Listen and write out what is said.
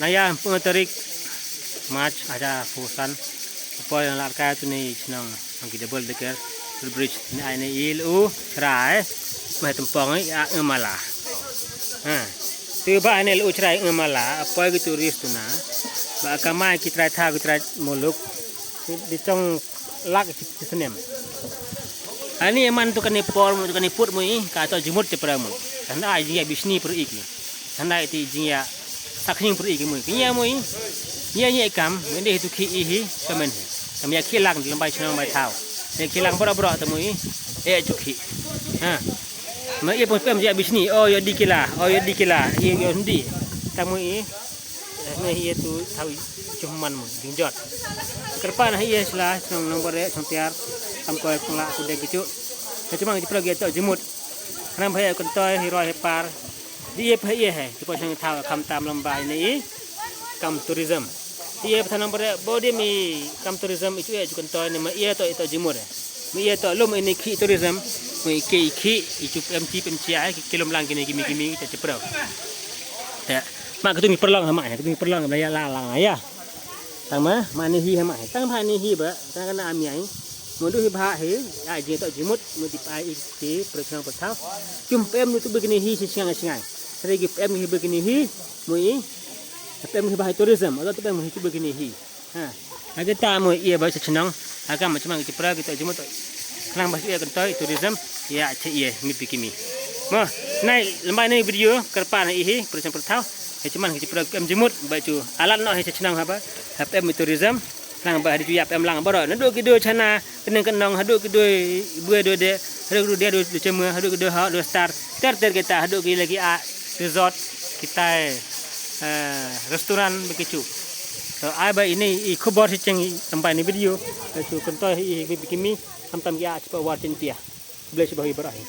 Nah ya, pengeterik match ada fusan. Apa yang larka tu ni senang angki double decker bridge ni ini ilu cerai mah tempong ya ngemala. Ha. Tu ba ni ilu cerai ngemala apa gitu ris tu na. Ba kamai kita tha kita muluk di tong lak di senem. Ani eman tu kani por tu kani put mui ka to jumut te pramu. Tanda ai jinga bisni per iki. Tanda iti jinga sakning per iki mui. Kinya mui. Nya kam mende itu ki ihi kamen. Kami kilang di lembai channel bai tau. Ne kilang boro-boro tu mui. Juki. Ha. Ma ia pun pem dia bisni. Oh ya dikila. Oh ya dikila. Ia yo ndi. Tamu i ne ia tu tahu cuman mu dinjot. Kerpan ia sela nombor tiar am ko pula ku de gitu. Cuma kita lagi tu jemut. Nam phai kon toy hiroi par. Dia phai ia hai. Kita sang tahu kam tam lembai ni kam tourism. Dia pesan nombor body mi kam tourism itu ya juga toy ni ia to itu jemut. Mi ia to lum ini ki tourism. Mi ki itu MT ai kilom lang kini kimi kita ceprau. Ya. Mak tu mi perlang sama ya. Tu mi perlang ya lang ya. Tang ma ni hi hama. Tang pha ni hi ba. Tang kana ami ai. Mundu hi bha hi ai je to jimut mu ti pai ti perchang perthau. Cum pem tu begini hi singai. Serigi pem hi begini hi mui. Pem hi bha tourism atau pem hi begini hi. Ha. Aga ta mu ia ba senang. Aga macam kita pra kita jimut. Kenang ba ia kan tourism ya che ia mi bikimi. Ma nai lembai ni video kerpan hi perchang perthau. Cuman kita pra pem jimut ba tu alat no hi senang apa. Pem tourism lang ba di yap em lang baro ndu ki do chana kenang hadu ki do bue do de hadu dia do cema hadu ki do ha do star ter kita hadu ki lagi a resort kita restoran begitu so ai ba ini i khobor si cheng sampai ni video tu kontoy i bikimi tam ya cepat watin tia boleh sebab berakhir